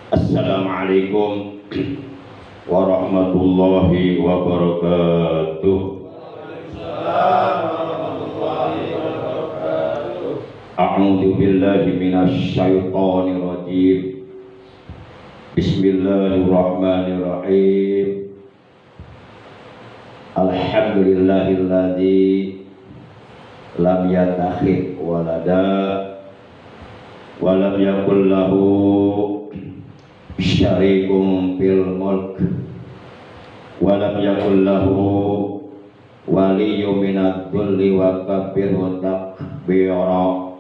Assalamualaikum warahmatullahi wabarakatuh. A'udzu billahi minasy syaithanir rajim. Bismillahirrahmanirrahim. Alhamdulillahilladzi lam yattakhidh walada wa lam yakul lahu syarikum fil mulk wa lam yakul lahu waliyyun minadh dhulli wa kabbirhu takbira.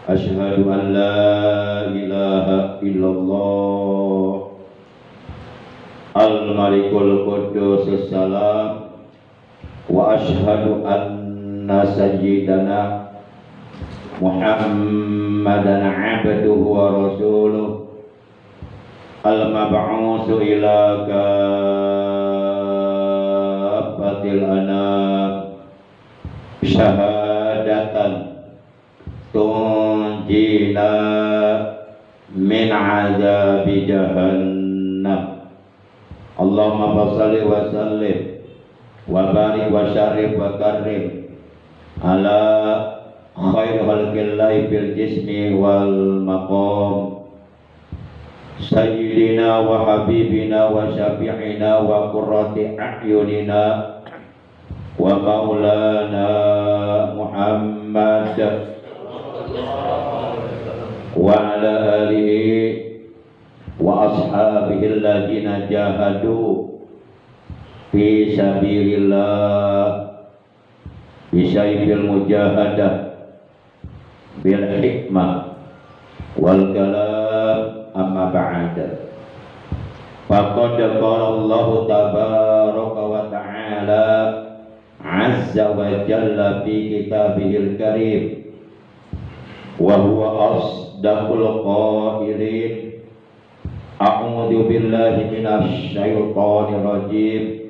Asyhadu an la ilaha illallah al-malikul quddus salam wa asyhadu anna sayyidana Muhammadan abduhu wa rasuluh al-mab'usu ila kafatil anam syahadatan tunjina min azabi jahannam. Allahumma shalli wa sallim wa barik wa syarif wa karim ala khair khalqillahi bil jismi wal maqam sayyidina wa habibina wa syafi'ina wa qurrati a'yunina wa maulana Muhammad wa ala alihi wa ashabihi alladhina jahadu fi sabilillah bi syai'il mujahadah bil hikmah wal kalam amma ba'da. Faqad qala Allah tabaraka wa ta'ala azza wa jalla fi kitabihil karim wa huwa asdaqul qailin. A'udzu billahi minasy syaithanir rajim.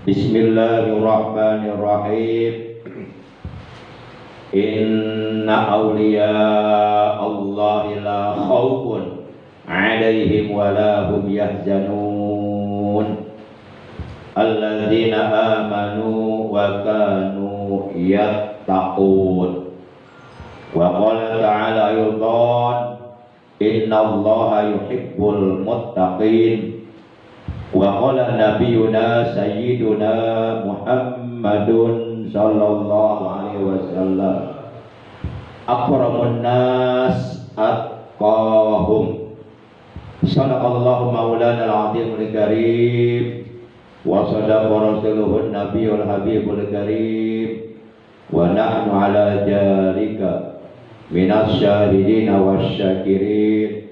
Bismillahirrahmanirrahim. Inna awliya Allahi la khawfun 'alaihim wa la hum yahzanun. Alladzina amanu wa kanu yattaqun. Wa qala ta'ala aydan inna Allaha yuhibbul muttaqin. Wa qala nabiyyuna sayyiduna Muhammadun sallallahu alaihi wasallam akramun nas atqahum. Sadaqallahu maulana al-azimul karim wa sadaqa rasuluhun nabiyul habibul karim wa nahnu ala jalika minas syahidina wasyakirin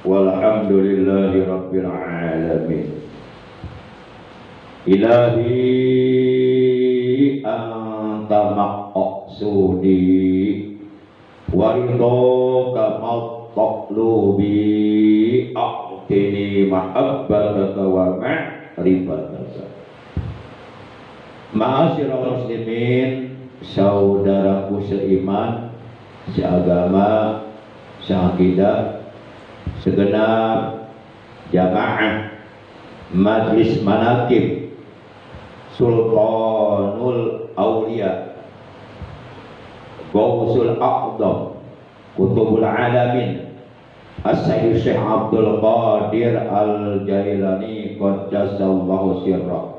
walhamdulillahi rabbil alamin. Ilahi anta maqsudi wa ridhaka matlubi a'tini mahabbataka wa ma'rifataka. Ma'asyiral muslimin, saudaraku seiman, seagama, seakidah, segenap jamaah Majlis Manaqib Sultanul Aulia Gausul Aqdam Kutubul Alamin As-Sayyid Syekh Abdul Qadir Al-Jailani Qaddasallahu sirrah,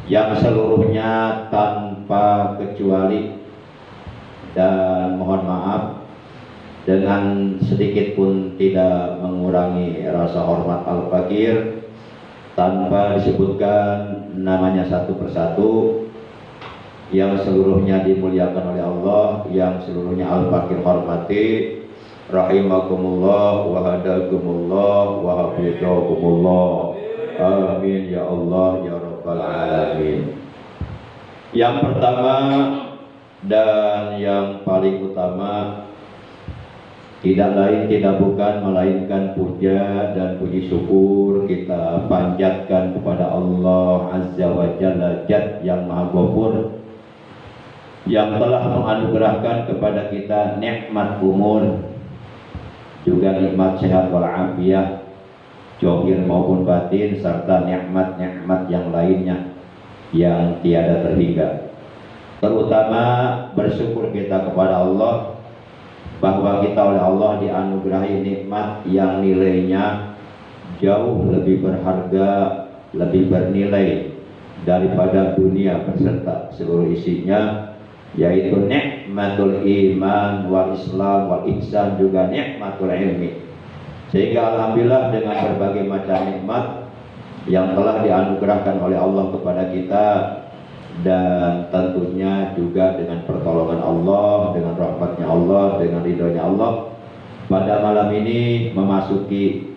yang seluruhnya tanpa kecuali dan mohon maaf dengan sedikit pun tidak mengurangi rasa hormat Al-Fakir, tanpa disebutkan namanya satu persatu, yang seluruhnya dimuliakan oleh Allah, yang seluruhnya Al-Fakir hormati, rahimakumullah wa hadakumullah wa hafizakumullah. Amin ya Allah ya rabbal alamin. Yang pertama dan yang paling utama, tidak lain tidak bukan melainkan puja dan puji syukur kita panjatkan kepada Allah Azza wa Jalla Jad yang Maha Ghafur, yang telah menganugerahkan kepada kita nikmat umur juga nikmat sehat walafiat zahir maupun batin, serta nikmat-nikmat yang lainnya yang tiada terhingga. Terutama bersyukur kita kepada Allah bahwa kita oleh Allah dianugerahi nikmat yang nilainya jauh lebih berharga, lebih bernilai daripada dunia beserta seluruh isinya, yaitu nikmatul iman wal islam wal ihsan, juga nikmatul ilmi. Sehingga alhamdulillah dengan berbagai macam nikmat yang telah dianugerahkan oleh Allah kepada kita, dan tentunya juga dengan pertolongan Allah, dengan rahmatnya Allah, dengan ridhonya Allah, pada malam ini memasuki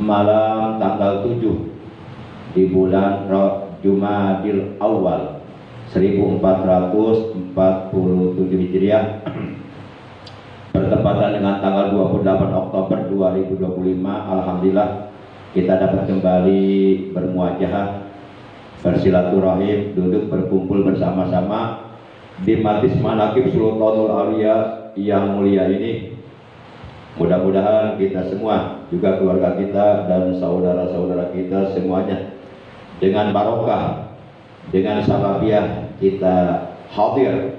malam tanggal 7 di bulan Jumadil Awal 1447 Hijriah, bertepatan dengan tanggal 28 Oktober 2025. Alhamdulillah kita dapat kembali bermuajahah, bersilaturahim, duduk berkumpul bersama-sama di Majlis Manaqib Sultanul Aulia yang mulia ini. Mudah-mudahan kita semua, juga keluarga kita dan saudara-saudara kita semuanya, dengan barokah, dengan salafiyah kita hadir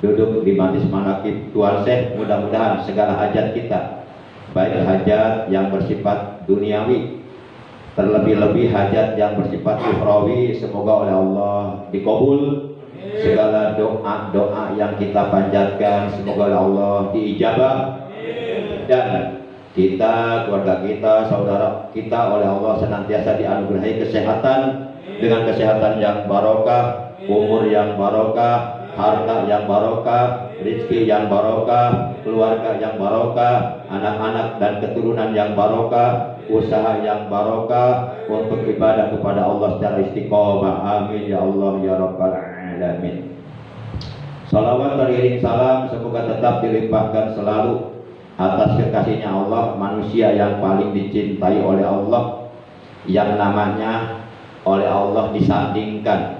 duduk di Majlis Manaqib Tuan Syekh. Mudah-mudahan segala hajat kita, baik hajat yang bersifat duniawi, terlebih-lebih hajat yang bersifat ukhrawi, semoga oleh Allah dikabul. Segala doa-doa yang kita panjatkan semoga oleh Allah diijabah, dan kita, keluarga kita, saudara kita oleh Allah senantiasa dianugerahi kesehatan, dengan kesehatan yang barokah, umur yang barokah, harta yang barokah, rezeki yang barokah, keluarga yang barokah, anak-anak dan keturunan yang barokah, usaha yang barokah untuk ibadah kepada Allah secara istiqomah. Amin ya Allah ya Rabbal Alamin. Salawat beriring salam semoga tetap dilimpahkan selalu atas kekasihnya Allah, manusia yang paling dicintai oleh Allah, yang namanya oleh Allah disandingkan,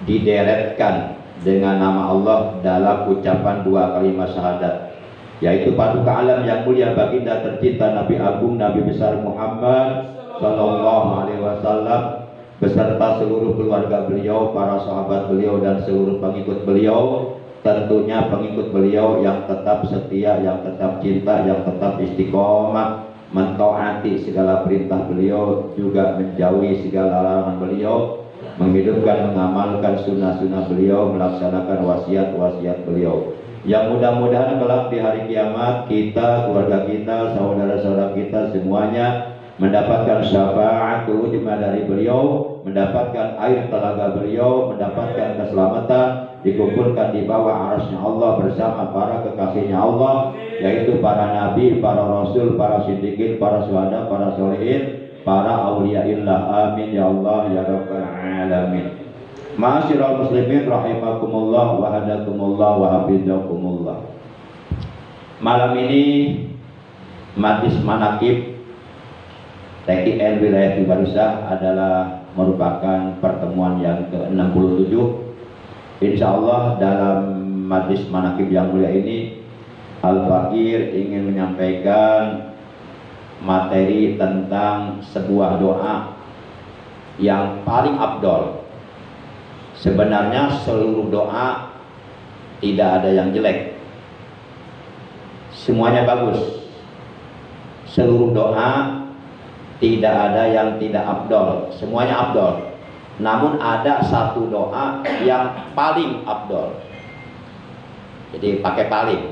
dideretkan dengan nama Allah dalam ucapan dua kalimat syahadat, yaitu paduka alam yang mulia baginda tercinta Nabi Agung Nabi besar Muhammad Sallallahu Alaihi Wasallam beserta seluruh keluarga beliau, para sahabat beliau dan seluruh pengikut beliau. Tentunya pengikut beliau yang tetap setia, yang tetap cinta, yang tetap istiqomah mentaati segala perintah beliau, juga menjauhi segala larangan beliau, menghidupkan, mengamalkan sunnah-sunnah beliau, melaksanakan wasiat-wasiat beliau. Yang mudah-mudahan kelak di hari kiamat kita, keluarga kita, saudara-saudara kita semuanya mendapatkan syafaat ujma dari beliau, mendapatkan air telaga beliau, mendapatkan keselamatan, dikumpulkan di bawah arasnya Allah bersama para kekasihnya Allah, yaitu para nabi, para rasul, para siddiqin, para syuhada, para sholihin, para auliyaillah. Amin ya Allah ya Rabbal Alamin. Ma'asyiral muslimin rahimakumullah wa hadakumullah wa hafizakumullah. Malam ini Majlis Manaqib TKN Wilayah Tibarusa adalah merupakan pertemuan yang ke-67. Insya Allah dalam Majlis Manaqib yang mulia ini Al-Fakir ingin menyampaikan materi tentang sebuah doa yang paling afdol. Sebenarnya seluruh doa tidak ada yang jelek, semuanya bagus. Seluruh doa tidak ada yang tidak afdol, semuanya afdol. Namun ada satu doa yang paling afdol. Jadi pakai paling.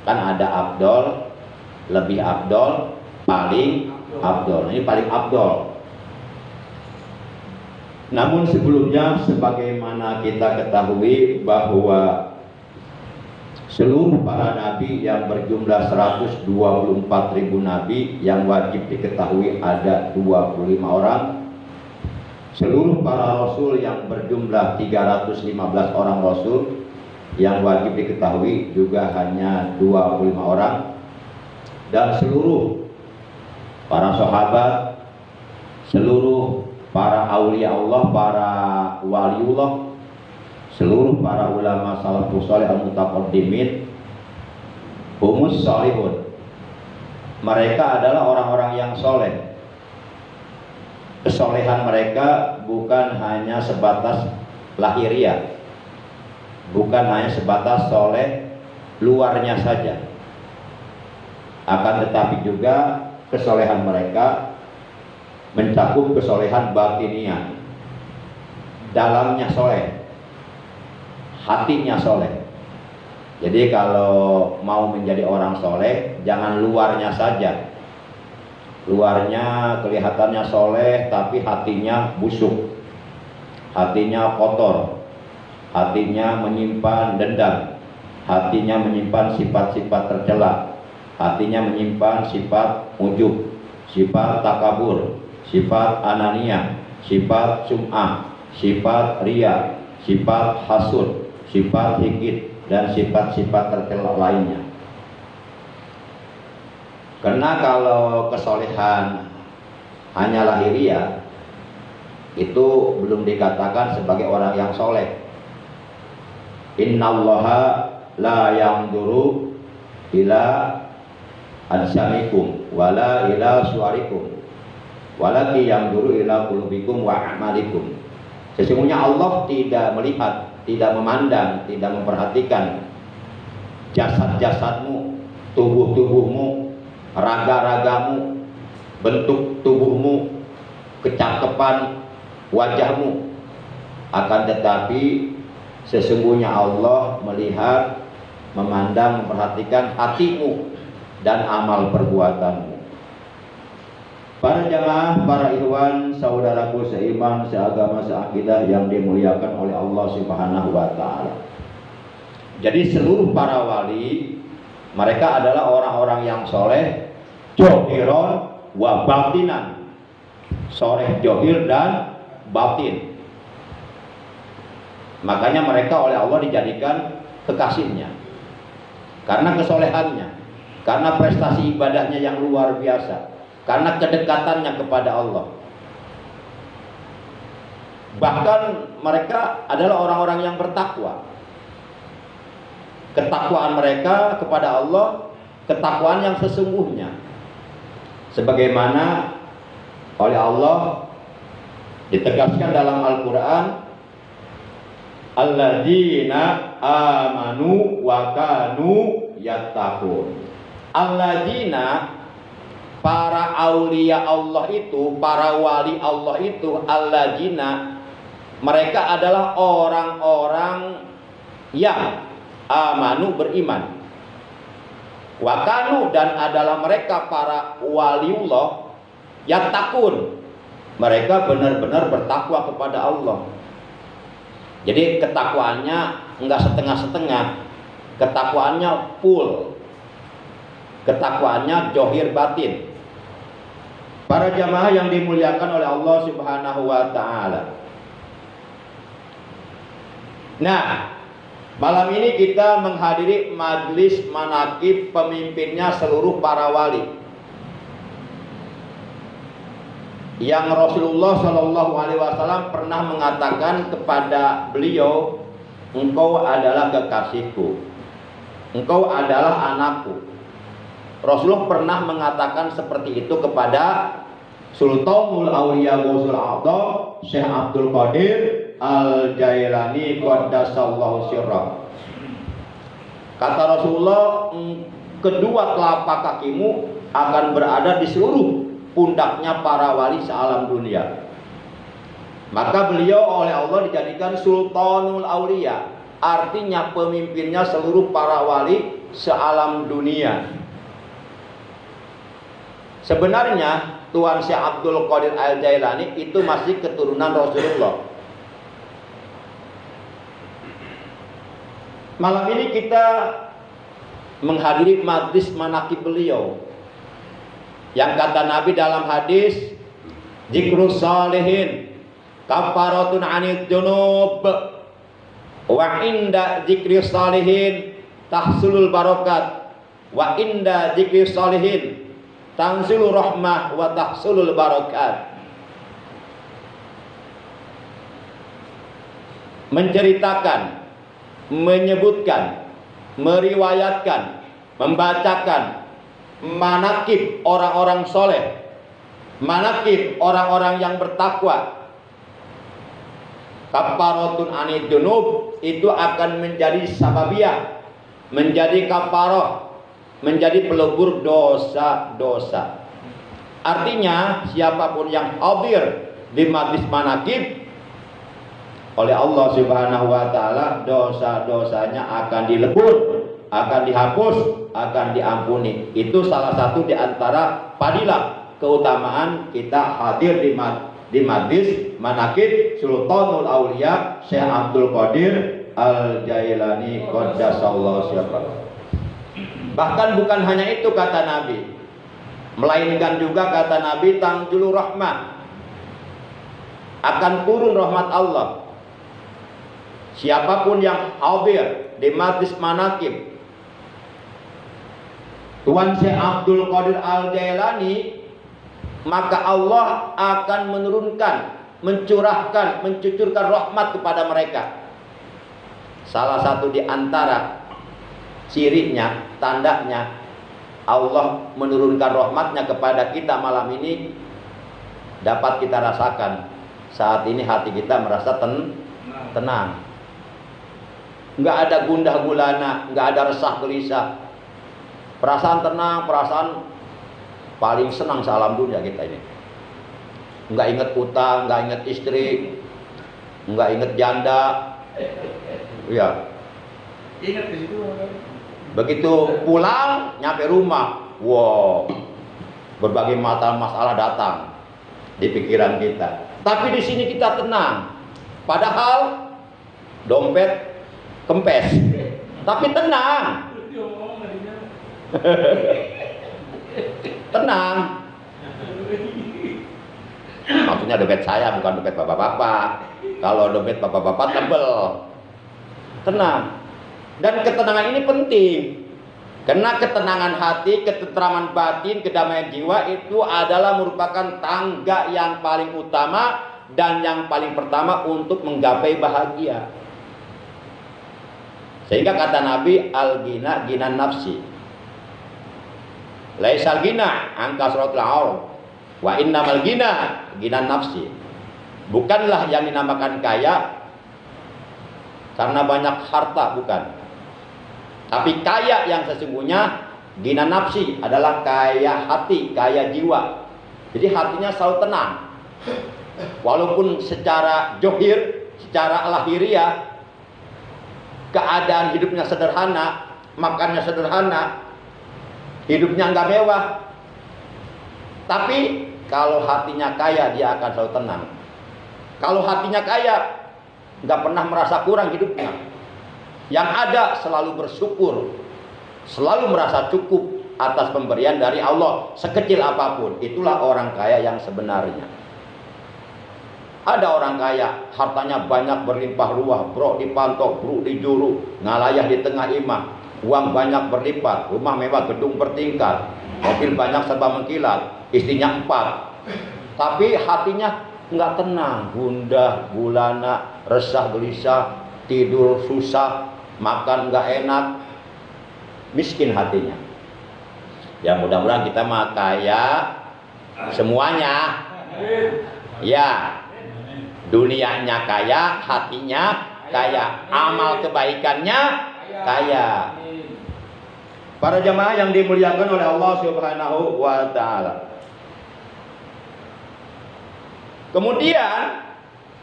Kan ada afdol, lebih afdol, paling afdol. Ini paling afdol. Namun sebelumnya, sebagaimana kita ketahui bahwa seluruh para nabi yang berjumlah 124.000 nabi yang wajib diketahui ada 25 orang. Seluruh para rasul yang berjumlah 315 orang rasul yang wajib diketahui juga hanya 25 orang. Dan seluruh para sahabat, seluruh para aulia Allah, para waliullah, seluruh para ulama salafus saleh al-mutaqaddimin, humus salihun, mereka adalah orang-orang yang soleh. Kesolehan mereka bukan hanya sebatas lahiriah, bukan hanya sebatas soleh luarnya saja, akan tetapi juga kesolehan mereka mencakup kesolehan batiniah. Dalamnya soleh, hatinya soleh. Jadi kalau mau menjadi orang soleh, jangan luarnya saja. Luarnya kelihatannya soleh, tapi hatinya busuk, hatinya kotor, hatinya menyimpan dendam, hatinya menyimpan sifat-sifat tercela, hatinya menyimpan sifat ujub, sifat takabur, sifat anania, sifat sum'ah, sifat riya, sifat hasud, sifat hikid, dan sifat-sifat tercela lainnya. Karena kalau kesolehan hanya lahiriah, itu belum dikatakan sebagai orang yang soleh. Innallaha la yanzuru ila ajsamikum wala ila suwarikum walaki yanzuru ila qulubikum wa a'malikum. Sesungguhnya Allah tidak melihat, tidak memandang, tidak memperhatikan jasad-jasadmu, tubuh-tubuhmu, raga-ragamu, bentuk tubuhmu, kecakapan wajahmu. Akan tetapi sesungguhnya Allah melihat, memandang, memperhatikan hatimu dan amal perbuatanmu. Para jamaah, para ikhwan, saudaraku seiman, seagama, seakidah yang dimuliakan oleh Allah Subhanahu wa Ta'ala. Jadi seluruh para wali, mereka adalah orang-orang yang soleh, johiron wa batinan, soleh johir dan batin. Makanya mereka oleh Allah dijadikan kekasihnya karena kesolehannya, karena prestasi ibadahnya yang luar biasa, karena kedekatannya kepada Allah. Bahkan mereka adalah orang-orang yang bertakwa. Ketakwaan mereka kepada Allah, ketakwaan yang sesungguhnya, sebagaimana oleh Allah ditegaskan dalam Al-Quran, alladzina amanu wa kanu yattaqun. Alladzina, para aulia Allah itu, para wali Allah itu, alladzina, mereka adalah orang-orang yang amanu, beriman, wakanu, dan adalah mereka para waliullah, yattaqun, mereka benar-benar bertakwa kepada Allah. Jadi ketakwaannya enggak setengah-setengah, ketakwaannya full, ketakwaannya johir batin. Para jamaah yang dimuliakan oleh Allah Subhanahu wa Ta'ala. Nah, malam ini kita menghadiri majlis manaqib pemimpinnya seluruh para wali, yang Rasulullah Shallallahu Alaihi Wasallam pernah mengatakan kepada beliau, engkau adalah kekasihku, engkau adalah anakku. Rasulullah pernah mengatakan seperti itu kepada Sultanul Auliya Ghausul A'dha Syekh Abdul Qadir Al-Jailani Qaddasallahu sirrah. Kata Rasulullah, kedua telapak kakimu akan berada di seluruh pundaknya para wali sealam dunia. Maka beliau oleh Allah dijadikan Sultanul Auliya, artinya pemimpinnya seluruh para wali sealam dunia. Sebenarnya Tuan Syekh Abdul Qadir Al-Jailani itu masih keturunan Rasulullah. Malam ini kita menghadiri majlis manaqib beliau, yang kata Nabi dalam hadis, zikrus salihin kafaratun 'anil dzunub, wa inda zikri salihin tahsulul barakat, wa inda zikri salihin tanzilu rahmah wa tahsulul barakat. Menceritakan, menyebutkan, meriwayatkan, membacakan manakib orang-orang soleh, manakib orang-orang yang bertakwa. Kafaratun anid dunub, itu akan menjadi sababiyah, menjadi kafarah, menjadi pelebur dosa-dosa. Artinya siapapun yang hadir di majlis manakib, oleh Allah Subhanahu wa taala dosa-dosanya akan dilebur, akan dihapus, akan diampuni. Itu salah satu di antara fadilah keutamaan kita hadir di majlis manakib Sultanul Aulia Syekh Abdul Qadir Al-Jailani qaddasallahu sirrahu. Bahkan bukan hanya itu kata Nabi, melainkan juga kata Nabi tanzilur rahmah, akan turun rahmat Allah. Siapapun yang hadir di majlis manakib Tuan Syekh Abdul Qadir Al-Jailani, maka Allah akan menurunkan, mencurahkan, mencucurkan rahmat kepada mereka. Salah satu di antara cirinya, tandanya Allah menurunkan rahmatnya kepada kita malam ini dapat kita rasakan. Saat ini hati kita merasa tenang. Nggak ada gundah gulana, nggak ada resah gelisah. Perasaan tenang, perasaan paling senang sealam dunia kita ini. Nggak inget utang, nggak inget istri, nggak inget janda. Ya. Ingat di situ. Begitu pulang, nyampe rumah, wow, berbagai masalah datang di pikiran kita. Tapi di sini kita tenang. Padahal dompet kempes, tapi tenang. Tenang. Maksudnya dompet saya, bukan dompet bapak-bapak. Kalau dompet bapak-bapak tebel. Tenang. Dan ketenangan ini penting. Karena ketenangan hati, ketentraman batin, kedamaian jiwa itu adalah merupakan tangga yang paling utama dan yang paling pertama untuk menggapai bahagia. Sehingga kata Nabi, al-ghina ghinan nafsi. Laisal ghina an kasratil aur wa innamal ghina ghinan nafsi. Bukanlah yang dinamakan kaya karena banyak harta, bukan. Tapi kaya yang sesungguhnya ghinan nafsi adalah kaya hati, kaya jiwa. Jadi hatinya selalu tenang. Walaupun secara johir, secara lahiriah keadaan hidupnya sederhana, makannya sederhana, hidupnya nggak mewah. Tapi kalau hatinya kaya, dia akan selalu tenang. Kalau hatinya kaya, nggak pernah merasa kurang hidupnya. Yang ada selalu bersyukur, selalu merasa cukup atas pemberian dari Allah sekecil apapun. Itulah orang kaya yang sebenarnya. Ada orang kaya, hartanya banyak berlimpah ruah, bro dipantau, bro dijuru, ngalayah di tengah imah, uang banyak berlipat, rumah mewah, gedung bertingkat, mobil banyak serba mengkilat, istrinya 4. Tapi hatinya nggak tenang, gundah gulana, resah gelisah, tidur susah, makan nggak enak, miskin hatinya. Ya mudah-mudahan kita mah kaya semuanya. Ya. Dunianya kaya, hatinya kaya, amal kebaikannya kaya. Para jemaah yang dimuliakan oleh Allah Subhanahu wa taala. Kemudian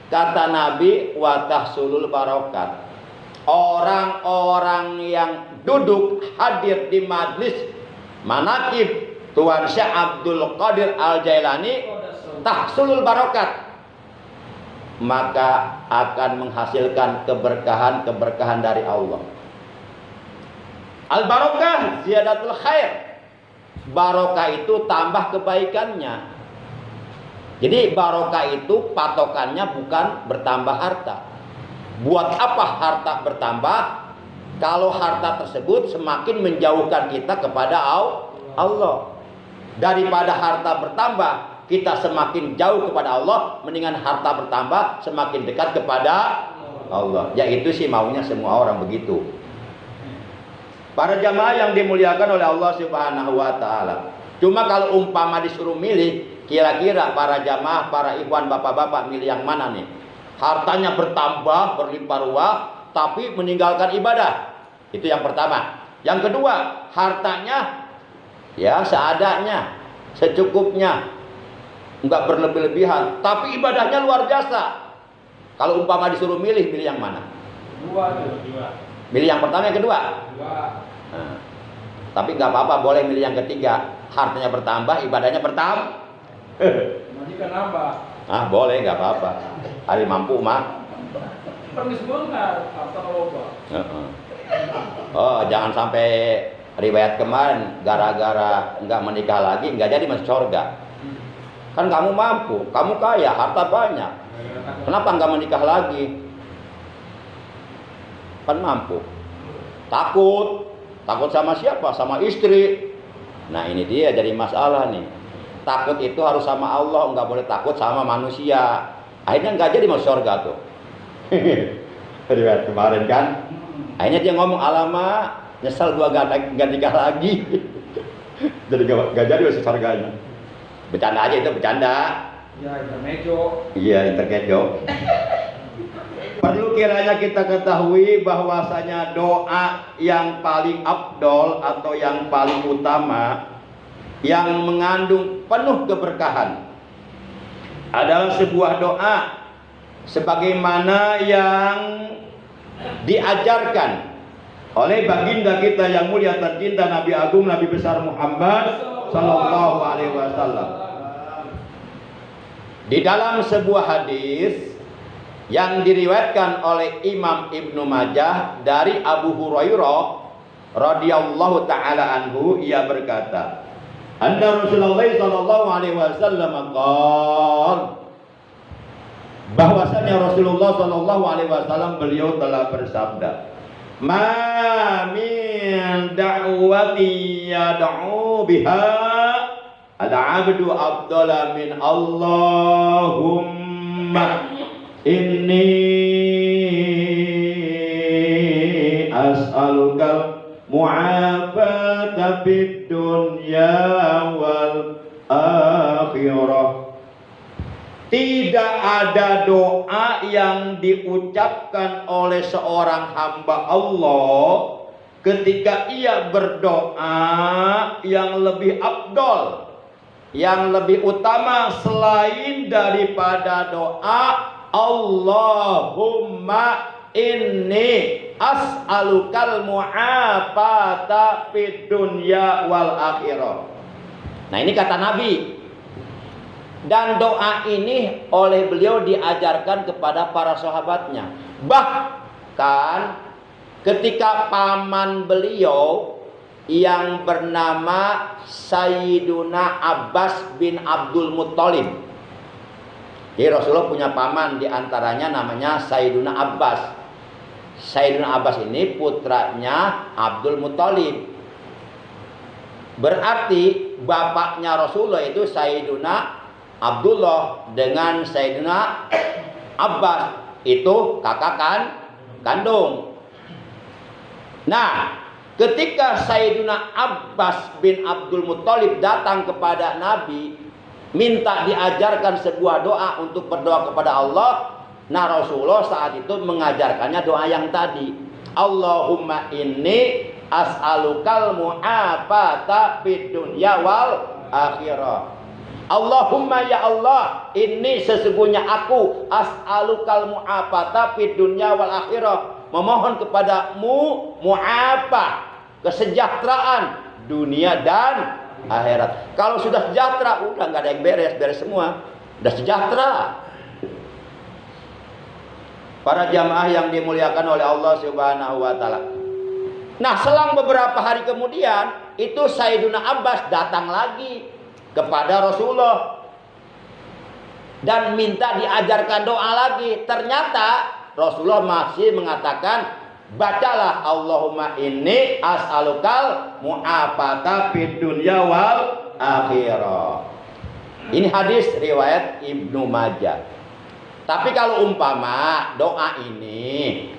kata Nabi, wa tahsulul barakat. Orang-orang yang duduk hadir di majlis manaqib Tuan Syekh Abdul Qadir Al-Jailani, tahsulul barakat, maka akan menghasilkan keberkahan-keberkahan dari Allah. Al-barakah ziyadatul khair. Barokah itu tambah kebaikannya. Jadi barokah itu patokannya bukan bertambah harta. Buat apa harta bertambah kalau harta tersebut semakin menjauhkan kita kepada Allah? Daripada harta bertambah kita semakin jauh kepada Allah, mendingan harta bertambah semakin dekat kepada Allah. Ya itu sih maunya semua orang begitu. Para jamaah yang dimuliakan oleh Allah Subhanahu wa taala. Cuma kalau umpama disuruh milih, kira-kira para jamaah, para ikhwan, bapak-bapak milih yang mana nih? Hartanya bertambah, berlimpah ruah, tapi meninggalkan ibadah. Itu yang pertama. Yang kedua, hartanya ya seadanya, secukupnya, enggak berlebih-lebihan, tapi ibadahnya luar biasa. Kalau umpama disuruh milih, milih yang mana? Dua. Milih yang pertama, yang kedua? Nah, tapi nggak apa-apa, boleh milih yang ketiga. Hartanya bertambah, ibadahnya bertambah. Majikan nambah. Ah, boleh, nggak apa-apa. Hari mampu mah. Pernis benar, harta loba. Oh, jangan sampai riwayat kemarin gara-gara nggak menikah lagi nggak jadi masuk surga. Kan kamu mampu, kamu kaya, harta banyak. Kenapa nggak menikah lagi? Kan mampu. Takut sama siapa? Sama istri. Nah ini dia jadi masalah nih. Takut itu harus sama Allah, nggak boleh takut sama manusia. Akhirnya nggak jadi masuk surga tuh. Riwayat kemarin kan. Akhirnya dia ngomong, alamak, nyesal gua nggak nikah lagi. Jadi nggak jadi masuk surganya. Bercanda aja itu, bercanda. Ya, intermejo. Iya, interkejo. Perlu kiranya kita ketahui bahwasanya doa yang paling afdol atau yang paling utama, yang mengandung penuh keberkahan, adalah sebuah doa sebagaimana yang diajarkan oleh baginda kita yang mulia tercinta, Nabi Agung, Nabi besar Muhammad Sallallahu Alaihi Wasallam. Di dalam sebuah hadis yang diriwayatkan oleh Imam Ibnu Majah dari Abu Hurairah radhiyallahu taala anhu, ia berkata, "Anna Rasulullah sallallahu alaihi wasallam qaal," bahwasanya Rasulullah sallallahu alaihi wasallam beliau telah bersabda, "Ma min da'wati yad'u biha al-'abdu afdala min Allahumma inni as'aluka mu'afata fid dunya wal akhirah." Tidak ada doa yang diucapkan oleh seorang hamba Allah ketika ia berdoa yang lebih afdol, yang lebih utama selain daripada doa Allahumma inni as'alukal mu'afata fid dunya wal akhirah. Nah ini kata Nabi. Dan doa ini oleh beliau diajarkan kepada para sahabatnya. Bahkan ketika paman beliau yang bernama Sayyiduna Abbas bin Abdul Muttalib. Jadi Rasulullah punya paman, diantaranya namanya Sayyiduna Abbas. Sayyiduna Abbas ini putranya Abdul Muttalib. Berarti bapaknya Rasulullah itu Sayyiduna Abdullah dengan Sayyidina Abbas itu kakak kandung. Nah, ketika Sayyidina Abbas bin Abdul Muttalib datang kepada Nabi minta diajarkan sebuah doa untuk berdoa kepada Allah, nah Rasulullah saat itu mengajarkannya doa yang tadi, Allahumma inni as'alukal mu'afata fid dunya wal akhirah. Allahumma ya Allah, ini sesungguhnya aku as'alukal mu'afata fid dunya wal akhirah, memohon kepadamu mu'afah, kesejahteraan dunia dan akhirat. Kalau sudah sejahtera, udah nggak ada yang beres semua, udah sejahtera. Para jamaah yang dimuliakan oleh Allah Subhanahu wa taala. Nah, selang beberapa hari kemudian, itu Sayyiduna Abbas datang lagi kepada Rasulullah dan minta diajarkan doa lagi. Ternyata Rasulullah masih mengatakan, bacalah Allahumma inni as'alukal mu'afata fid dunya wal akhirah. Ini hadis riwayat Ibnu Majah. Tapi kalau umpama doa ini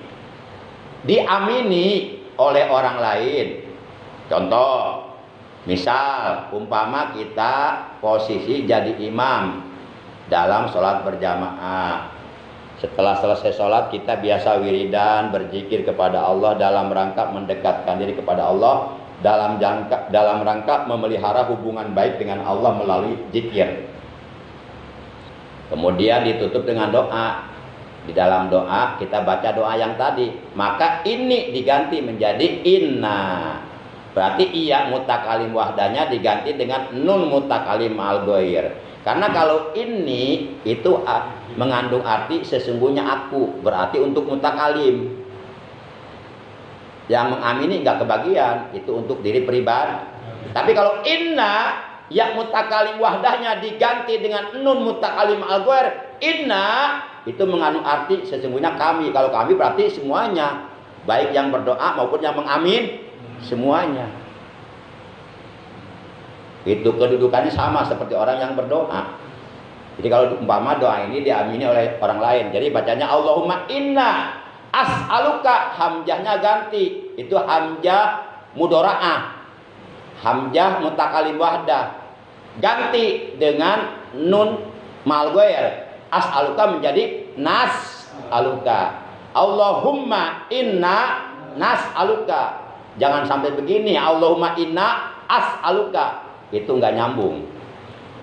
diamini oleh orang lain, Contoh, misal umpama kita posisi jadi imam dalam sholat berjamaah. Setelah selesai sholat kita biasa wiridan, berzikir kepada Allah dalam rangka mendekatkan diri kepada Allah, dalam rangka memelihara hubungan baik dengan Allah melalui zikir. Kemudian ditutup dengan doa. Di dalam doa kita baca doa yang tadi, maka ini diganti menjadi inna. Berarti iya mutakalim wahdanya diganti dengan nun mutakalim al-ghair. Karena kalau ini itu mengandung arti sesungguhnya aku, berarti untuk mutakalim. Yang mengamini enggak kebagian, itu untuk diri pribadi. Tapi kalau inna ya mutakalim wahdahnya diganti dengan nun mutakalim al-ghair, inna itu mengandung arti sesungguhnya kami. Kalau kami berarti semuanya, baik yang berdoa maupun yang mengamin, semuanya. Itu kedudukannya sama seperti orang yang berdoa. Jadi kalau umpama doa ini diamini oleh orang lain, jadi bacanya Allahumma inna as'aluka, hamzahnya ganti, itu hamzah mudora'ah, hamzah mutakalim wahdah, ganti dengan nun mal ghair. As'aluka menjadi nas'aluka. Allahumma inna nas'aluka. Jangan sampai begini, Allahumma inna as'aluka. Itu enggak nyambung.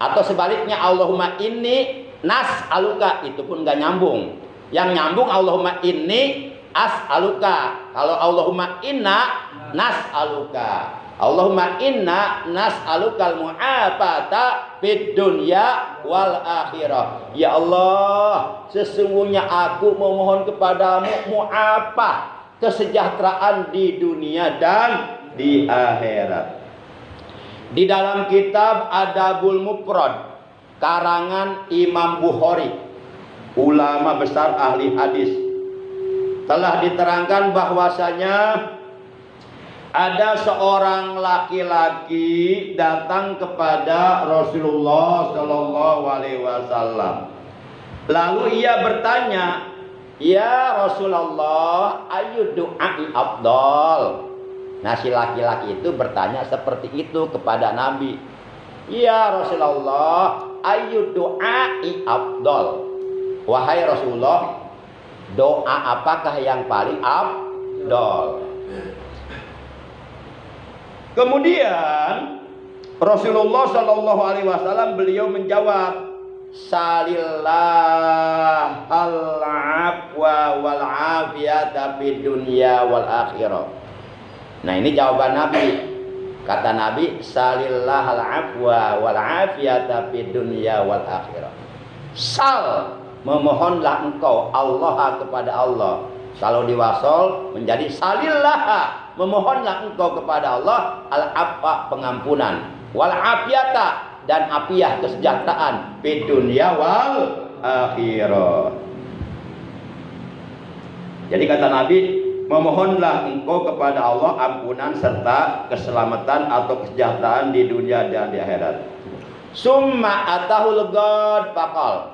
Atau sebaliknya, Allahumma inni nas'aluka, itu pun enggak nyambung. Yang nyambung Allahumma inni as'aluka. Kalau Allahumma inna nas'aluka, Allahumma inna nas'alukal mu'afata fid dunya wal akhirah. Ya Allah, sesungguhnya aku memohon kepadamu mu'afah, kesejahteraan di dunia dan di akhirat. Di dalam kitab Adabul Mufrad karangan Imam Bukhari, ulama besar ahli hadis, telah diterangkan bahwasanya ada seorang laki-laki datang kepada Rasulullah Shallallahu Alaihi Wasallam. Lalu ia bertanya, ya Rasulullah, ayu du'ai afdal. Nah, si laki-laki itu bertanya seperti itu kepada Nabi. Ya Rasulullah, ayu du'ai afdal. Wahai Rasulullah, doa apakah yang paling afdal? Kemudian Rasulullah Shallallahu Alaihi Wasallam beliau menjawab, salillah al-afwa wal afiyata fid dunya wal akhirah. Nah, ini jawaban Nabi. Kata Nabi, salillah al-afwa wal afiyata fid dunya wal akhirah. Sal, memohonlah engkau Allah kepada Allah. Kalau diwasol menjadi salillah, memohonlah engkau kepada Allah al-afwa, pengampunan, wal afiyata, dan afiah, kesejahteraan, fid dunya wal akhirah. Jadi kata Nabi, memohonlah engkau kepada Allah ampunan serta keselamatan atau kesejahteraan di dunia dan di akhirat. Summa atahul ghad faqal.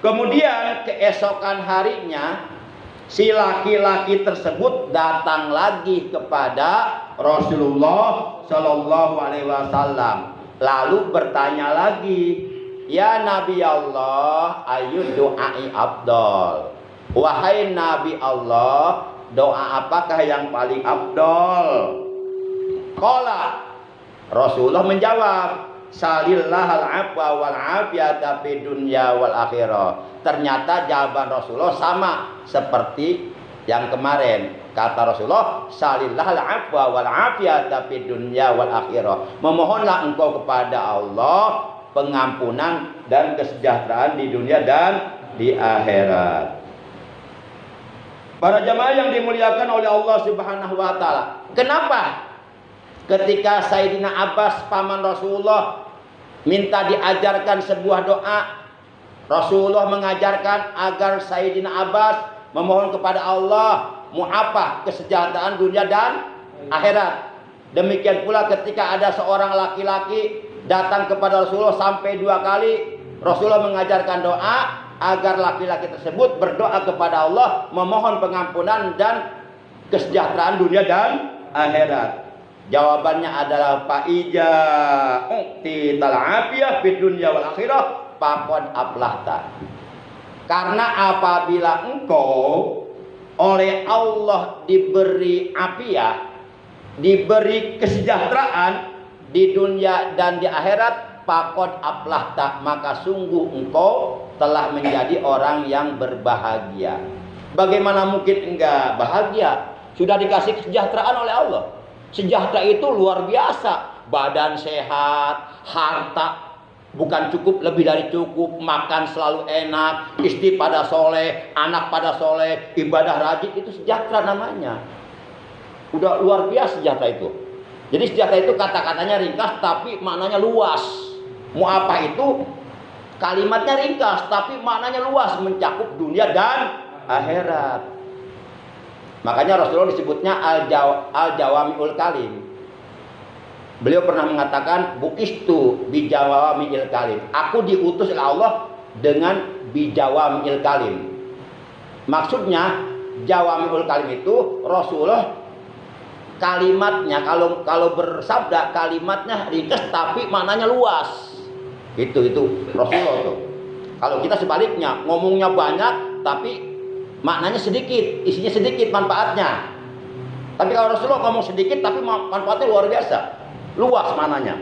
Kemudian keesokan harinya si laki-laki tersebut datang lagi kepada Rasulullah Shallallahu Alaihi Wasallam, lalu bertanya lagi, ya Nabi Allah, ayu doai afdal. Wahai Nabi Allah, doa apakah yang paling afdal? Qala, Rasulullah menjawab, salillah al-afwa wal afiyata fid dunya wal akhirah. Ternyata jawaban Rasulullah sama seperti yang kemarin. Kata Rasulullah, salillah al-afwa wal afiyata fid dunya wal akhirah. Memohonlah engkau kepada Allah pengampunan dan kesejahteraan di dunia dan di akhirat. Para jamaah yang dimuliakan oleh Allah Subhanahu wa taala. Kenapa? Ketika Sayyidina Abbas paman Rasulullah minta diajarkan sebuah doa, Rasulullah mengajarkan agar Sayyidina Abbas memohon kepada Allah mu'afah, kesejahteraan dunia dan akhirat. Demikian pula ketika ada seorang laki-laki datang kepada Rasulullah sampai 2 kali, Rasulullah mengajarkan doa agar laki-laki tersebut berdoa kepada Allah memohon pengampunan dan kesejahteraan dunia dan akhirat. Jawabannya adalah faija u'tital afiyah fid dunya wal akhirah faqad aflahta. Karena apabila engkau oleh Allah diberi afiyah, diberi kesejahteraan di dunia dan di akhirat, faqad aflahta, maka sungguh engkau telah menjadi orang yang berbahagia. Bagaimana mungkin enggak bahagia? Sudah dikasih kesejahteraan oleh Allah. Sejahtera itu luar biasa. Badan sehat, harta bukan cukup, lebih dari cukup, makan selalu enak, istri pada soleh, anak pada soleh, ibadah rajin, itu sejahtera namanya. Udah luar biasa sejahtera itu. Jadi sejahtera itu kata-katanya ringkas tapi maknanya luas. Mau apa itu? Kalimatnya ringkas tapi maknanya luas, mencakup dunia dan akhirat. Makanya Rasulullah disebutnya al-jawami'ul kalim. Beliau pernah mengatakan bu'istu bijawami'il kalim. Aku diutus oleh Allah dengan bijawami'il kalim. Maksudnya jawami'ul kalim itu Rasulullah kalimatnya kalau bersabda kalimatnya ringkas tapi maknanya luas. Itu Rasulullah tuh. Kalau kita sebaliknya ngomongnya banyak tapi maknanya sedikit, isinya sedikit, manfaatnya. Tapi kalau Rasulullah ngomong sedikit tapi manfaatnya luar biasa, luas maknanya.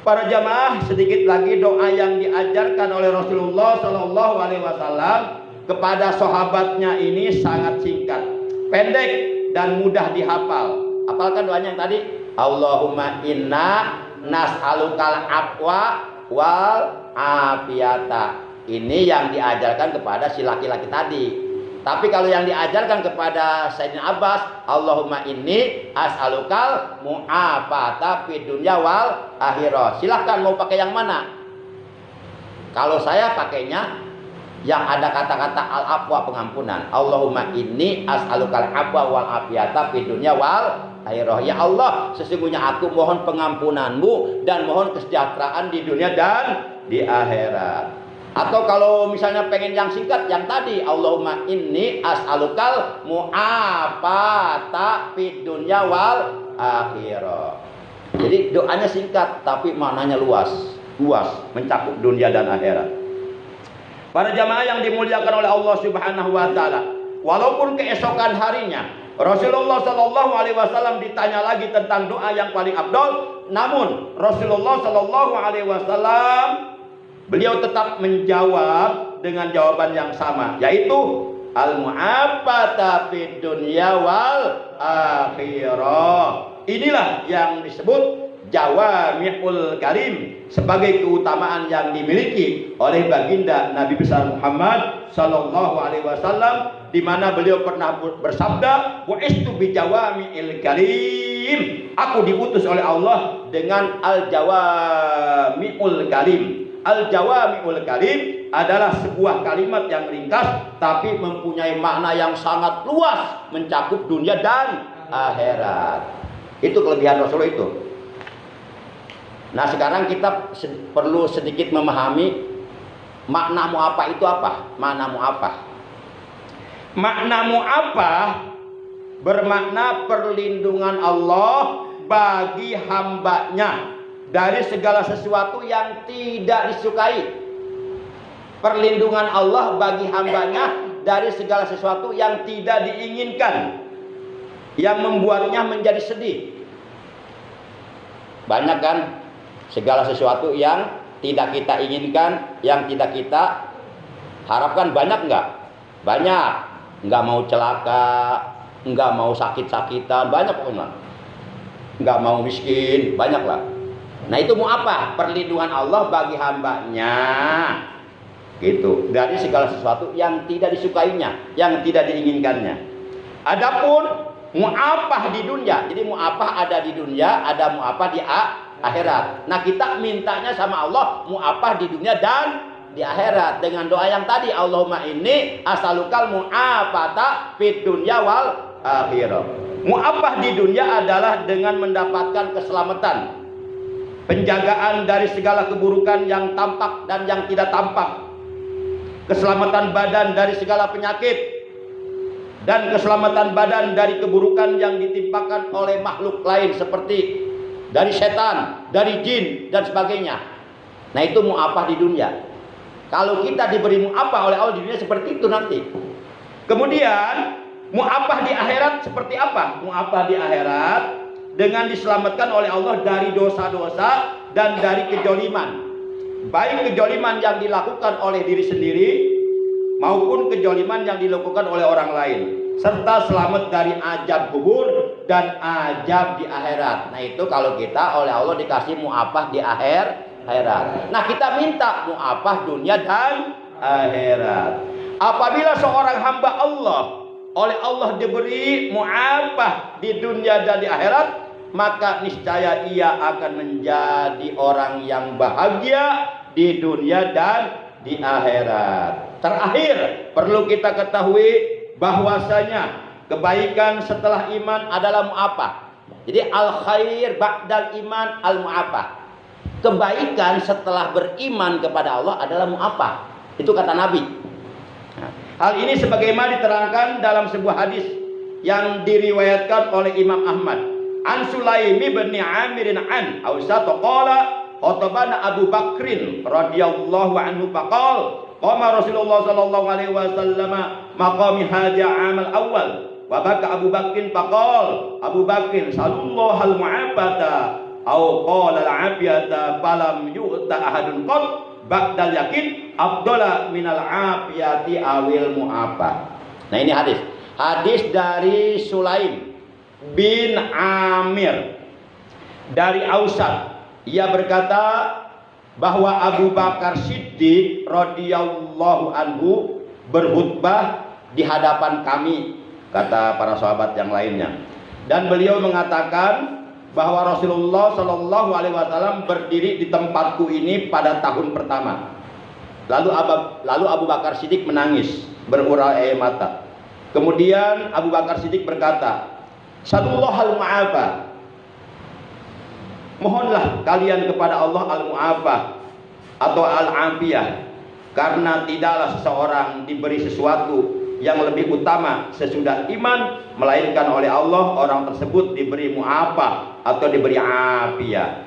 Para jamaah, sedikit lagi doa yang diajarkan oleh Rasulullah Shallallahu Alaihi Wasallam kepada sahabatnya ini sangat singkat, pendek dan mudah dihafal. Hafalkan doanya yang tadi. Allahumma inna nas'alukal afwa wal afiyata. Ini yang diajarkan kepada si laki-laki tadi. Tapi kalau yang diajarkan kepada Sayyidina Abbas, Allahumma inni as'alukal mu'afata fid dunya wal akhirah. Silahkan mau pakai yang mana? Kalau saya pakainya yang ada kata-kata al-afwa, pengampunan. Allahumma inni as'alukal afwa wal afiyata fid dunya wal akhirah. Ya Allah, sesungguhnya aku mohon pengampunanmu dan mohon kesejahteraan di dunia dan di akhirat. Atau kalau misalnya pengen yang singkat, yang tadi Allahumma inni as'alukal mu'afata fid dunya wal akhirah. Jadi doanya singkat tapi maknanya luas, mencakup dunia dan akhirat. Para jamaah yang dimuliakan oleh Allah Subhanahu wa taala, walaupun keesokan harinya Rasulullah Shallallahu Alaihi Wasallam ditanya lagi tentang doa yang paling afdal, namun Rasulullah Shallallahu Alaihi Wasallam beliau tetap menjawab dengan jawaban yang sama, yaitu al-mu'afata fid dunya wal akhirah. Inilah yang disebut jawami'ul kalim, sebagai keutamaan yang dimiliki oleh baginda Nabi besar Muhammad sallallahu alaihi wasallam, di mana beliau pernah bersabda, "Bu'istu bijawami'il kalim." Aku diutus oleh Allah dengan al-jawami'ul kalim. Al-jawami'ul kalim adalah sebuah kalimat yang ringkas tapi mempunyai makna yang sangat luas, mencakup dunia dan akhirat. Itu kelebihan Rasulullah itu. Nah, sekarang kita perlu sedikit memahami makna mu'afah itu apa? Makna mu'afah. Makna mu'afah bermakna perlindungan Allah bagi hambanya dari segala sesuatu yang tidak disukai. Perlindungan Allah bagi hambanya dari segala sesuatu yang tidak diinginkan, yang membuatnya menjadi sedih. Banyak kan segala sesuatu yang tidak kita inginkan, yang tidak kita harapkan. Banyak enggak? Banyak. Enggak mau celaka, enggak mau sakit-sakitan, banyak pokoknya. Enggak mau miskin, banyaklah. Nah, itu mau apa? Perlindungan Allah bagi hambanya, gitu, dari segala sesuatu yang tidak disukainya, yang tidak diinginkannya. Adapun mu'afah di dunia, jadi mu'afah ada di dunia, ada mu'afah di akhirat. Nah, kita mintanya sama Allah mu'afah di dunia dan di akhirat dengan doa yang tadi, Allahumma inni as'alukal mu'afata fid dunya wal akhirah. Mu'afah di dunia adalah dengan mendapatkan keselamatan, penjagaan dari segala keburukan yang tampak dan yang tidak tampak, keselamatan badan dari segala penyakit, dan keselamatan badan dari keburukan yang ditimpakan oleh makhluk lain seperti dari setan, dari jin dan sebagainya. Nah, itu mu'afah di dunia. Kalau kita diberi mu'afah oleh Allah di dunia seperti itu nanti. Kemudian mu'afah di akhirat seperti apa? Mu'afah di akhirat dengan diselamatkan oleh Allah dari dosa-dosa dan dari kejoliman. Baik kejoliman yang dilakukan oleh diri sendiri maupun kejoliman yang dilakukan oleh orang lain, serta selamat dari azab kubur dan azab di akhirat. Nah, itu kalau kita oleh Allah dikasih mu'afah di akhirat. Nah, kita minta mu'afah dunia dan akhirat. Apabila seorang hamba Allah oleh Allah diberi mu'afah di dunia dan di akhirat, maka niscaya ia akan menjadi orang yang bahagia di dunia dan di akhirat. Terakhir, perlu kita ketahui bahwasanya kebaikan setelah iman adalah mu'afah. Jadi al khair ba'dal iman al mu'afah. Kebaikan setelah beriman kepada Allah adalah mu'afah. Itu kata Nabi. Nah, hal ini sebagaimana diterangkan dalam sebuah hadis yang diriwayatkan oleh Imam Ahmad. An Sulaim bin Amir an Ausat qala khatabana Abu Bakrin radhiyallahu anhu faqala qama Rasulullah sallallahu alaihi wasallam maqami haja amal awal wa baka Abu Bakrin faqala Abu Bakrin sallallahu al mu'afata au qala al afiyata falam yu'ta ahadun qad ba'dal yakin afdala minal afiyati awil mu'afah. Nah, ini hadis dari Sulaim bin Amir dari Ausat. Ia berkata bahwa Abu Bakar Siddiq radhiyallahu anhu berkhutbah di hadapan kami, kata para sahabat yang lainnya. Dan beliau mengatakan bahwa Rasulullah Shallallahu Alaihi Wasallam berdiri di tempatku ini pada tahun pertama. Lalu Abu Bakar Siddiq menangis berurai air mata. Kemudian Abu Bakar Siddiq berkata, Sallallahu al-mu'afah, mohonlah kalian kepada Allah al-mu'afah atau al-afiyah, karena tidaklah seseorang diberi sesuatu yang lebih utama sesudah iman melainkan oleh Allah orang tersebut diberi mu'afah atau diberi afiyah.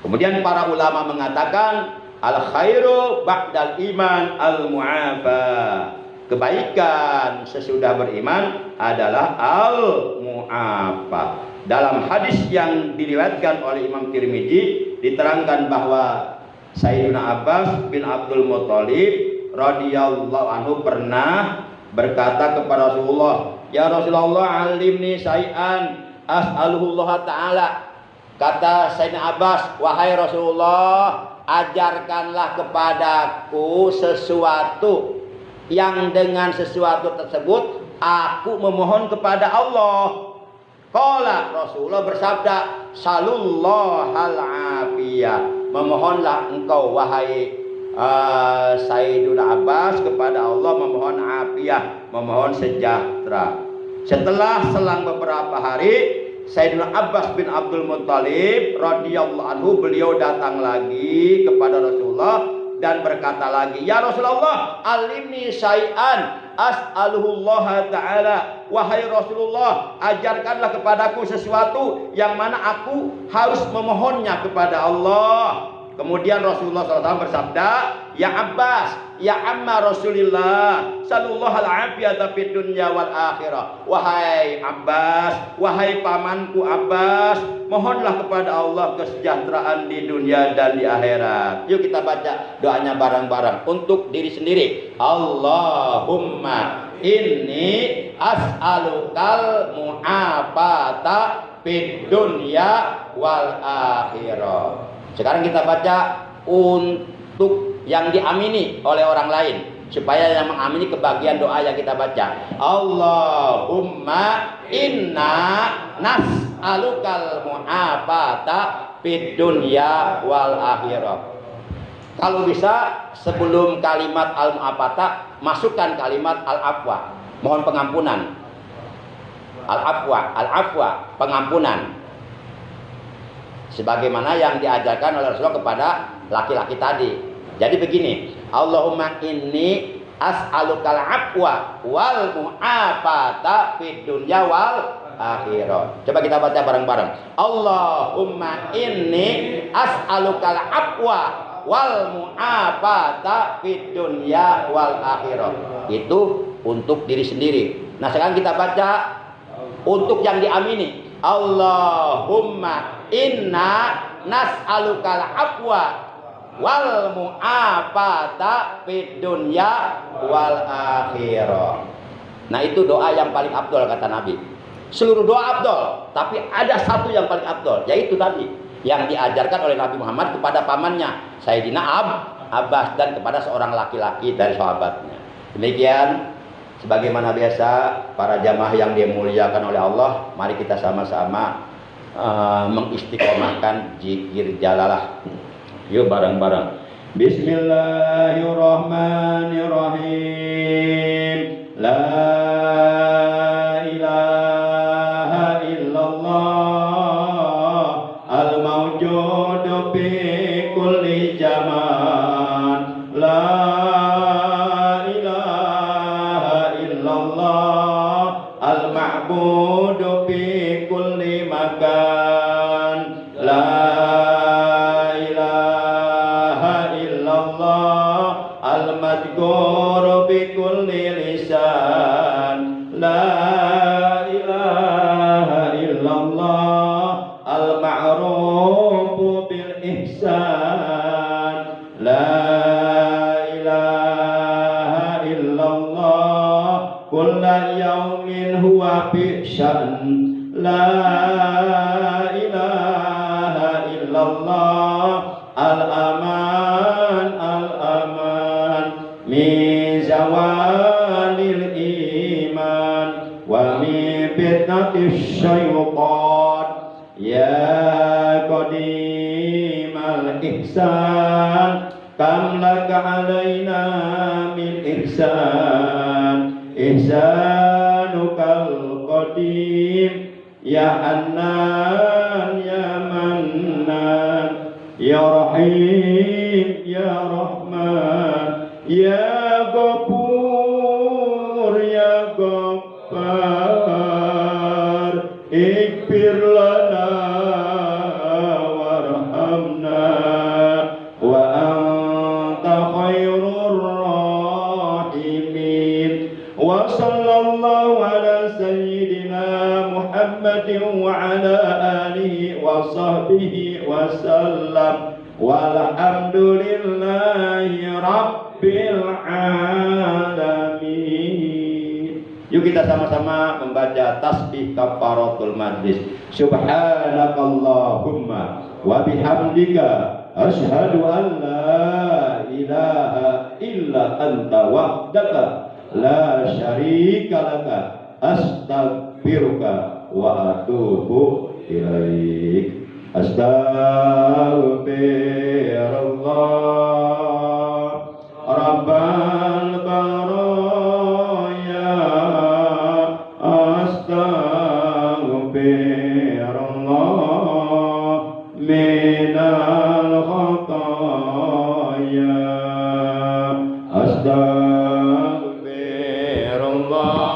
Kemudian para ulama mengatakan al khairu ba'dal iman al mu'afah. Kebaikan sesudah beriman adalah al-mu'afah. Dalam hadis yang diriwayatkan oleh Imam Tirmidzi diterangkan bahwa Sayyidina Abbas bin Abdul Muthalib radhiyallahu anhu pernah berkata kepada Rasulullah, "Ya Rasulullah, alimni syai'an as'alullah ta'ala." Kata Sayyidina Abbas, "Wahai Rasulullah, ajarkanlah kepadaku sesuatu yang dengan sesuatu tersebut aku memohon kepada Allah." Qala, Rasulullah bersabda, "Salullahal afiyah." Memohonlah engkau wahai Sayyidina Abbas kepada Allah memohon afiyah, memohon sejahtera. Setelah selang beberapa hari, Sayyidina Abbas bin Abdul Muthalib radhiyallahu anhu beliau datang lagi kepada Rasulullah dan berkata lagi, "Ya Rasulullah, alimni syai'an as'aluhullah ta'ala." Wahai Rasulullah, ajarkanlah kepadaku sesuatu yang mana aku harus memohonnya kepada Allah. Kemudian Rasulullah SAW bersabda, "Ya Abbas, ya amma Rasulillah, sallallahu al-afiyata fid dunya wal akhirah." Wahai Abbas, wahai pamanku Abbas, mohonlah kepada Allah kesejahteraan di dunia dan di akhirat. Yuk kita baca doanya bareng-bareng untuk diri sendiri. Allahumma inni as'alukal mu'afata fid dunya wal akhirah. Sekarang kita baca untuk yang diamini oleh orang lain, supaya yang mengamini kebagian doa yang kita baca. Allahumma inna nas'alukal mu'afata fid dunya wal akhirah. Kalau bisa sebelum kalimat al-mu'afata masukkan kalimat al-afwa, mohon pengampunan. Al-afwa, pengampunan. Sebagaimana yang diajarkan oleh Rasulullah kepada laki-laki tadi. Jadi begini, Allahumma inni as'alukal afwa wal mu'afata fid dunya wal akhirah. Coba kita baca bareng-bareng. Allahumma inni as'alukal afwa wal mu'afata fid dunya wal akhirah. Itu untuk diri sendiri. Nah, sekarang kita baca untuk yang diamini. Allahumma inna nas'alukal afwa wal mu'afata fid dunya wal akhirah. Nah, itu doa yang paling afdol kata Nabi. Seluruh doa afdol, tapi ada satu yang paling afdol, yaitu tadi yang diajarkan oleh Nabi Muhammad kepada pamannya Sayyidina Abbas dan kepada seorang laki-laki dari sahabatnya. Demikian, sebagaimana biasa para jamaah yang dimuliakan oleh Allah, mari kita sama-sama mengistiqomahkan zikir jalalah. Yuk bareng-bareng. Bismillahirrahmanirrahim. La ilaha illallah al-mawjudu fi kulli zaman. La ilaha illallah al-ma'budu fi kulli makan. La al-madhkur bi kulli lisan. La ilaha illallah al-ma'ruf bil ihsan. La ilaha illallah kulla yawmin huwa fi sya'n. La ilaha illallah al-aman al-aman min zawalil iman wa min fitnatis syaitan. Ya qadimal ihsan kam laka alaina min ihsan. Ihsanukal qadim ya Hannan ya Mannan ya Rahim ya Rahman ya Ghafur ya Ghaffar. Ighfir lana warhamna wa anta khairur rahimin. Wa sallallahu ala sayyidina Muhammadin wa ala alihi wa sahbihi wa sallam. Walhamdulillahi rabbil alamin. Yuk kita sama-sama membaca tasbih kafaratul majlis. Subhanakallahumma wa bihamdika asyhadu an la ilaha illa anta wahdaka la syarika laka astaghfiruka wa atubu ilaik. Astaghfirullah Rabbal baraya. Astaghfirullah minal khataya. Astaghfirullah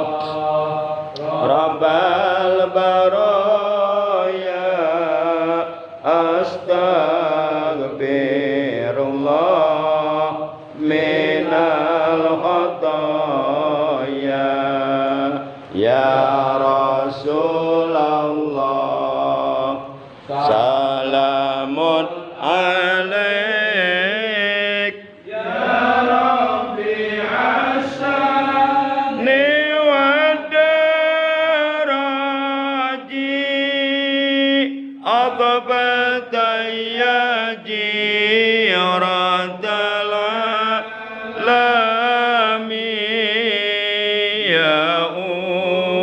Rabbal baraya. Astaghfirullah minal khataya. Ya Rasulullah salamun alaik. Ya Rabbi asani wa daraji aqbata ya jiratal alami. Ya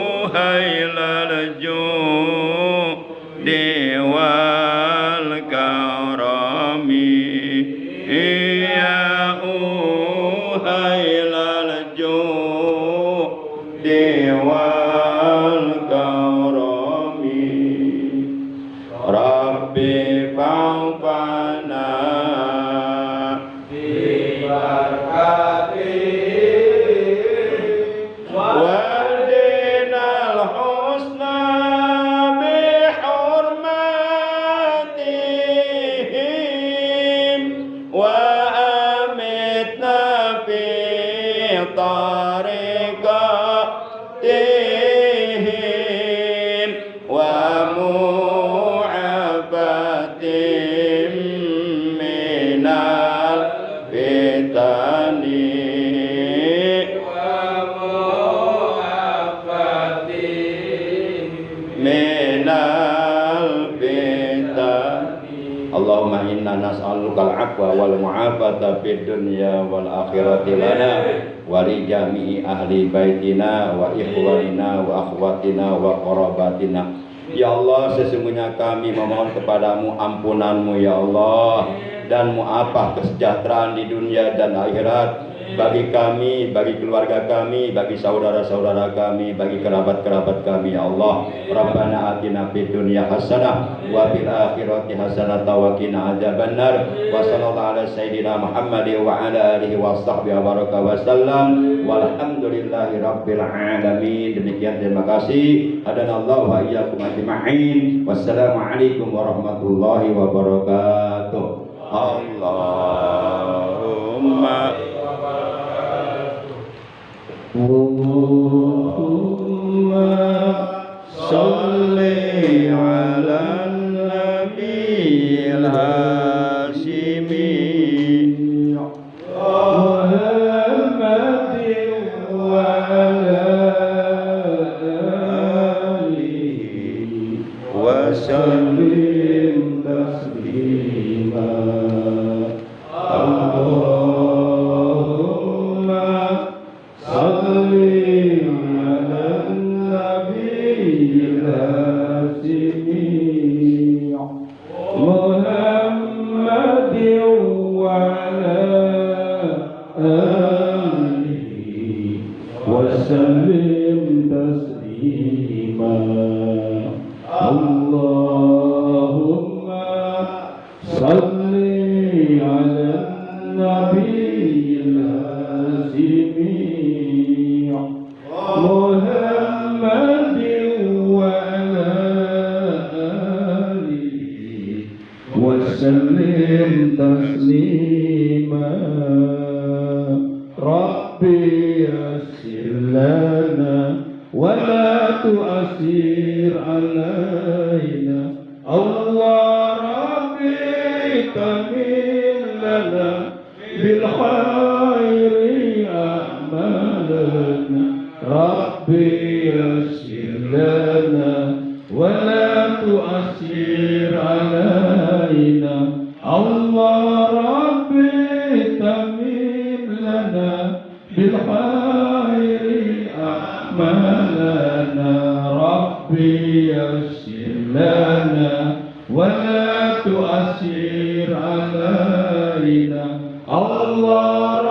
uhailal judi wal karami. Ya uhailal judi wal karami. Rabbi fa'fana bi barakati minal fitan. Allahumma inna nas'alukal afwa wal mu'afata fid dunya wal akhirati lana wa li jami'i ahli baitina wa ikhwanina wa akhwatina wa qarabatina. Ya Allah, sesungguhnya kami memohon kepadamu ampunanmu ya Allah, dan mu'afah kesejahteraan di dunia dan akhirat bagi kami, bagi keluarga kami, bagi saudara-saudara kami, bagi kerabat-kerabat kami ya Allah. Rabbana atina fid dunya hasanah wa fil akhirati hasanah wa qina adzabannar. Wa sallallahu ala sayyidina Muhammad wa ala alihi wa sahbihi wa baraka wa sallam. Walhamdulillahi rabbil alamin. Demikian, terima kasih. Hadanallahu wa iyyakum ajma'in. Wassalamualaikum warahmatullahi wabarakatuh. Allahumma sholli ala nabiyil hashimi Muhammadin wa ala alihi wa sallim taslima. Allahumma salli ala nabiyil hashimi Muhammadin wa ala alihi wa sallim taslima. Allahumma salli ala nabiyil hashimi Muhammadin wa ala alihi wa sallim taslima. Rabbi yassir lana wa la tu'assir alaina. Allah Rabbi tamim lana bil khairi a'malana. Rabbi yassir lana wa la tu'assir alaina. Allah Rabbi tamim lana bil khairi a'malana. Rabbi yassir lana wa la tu'assir alaina. Allah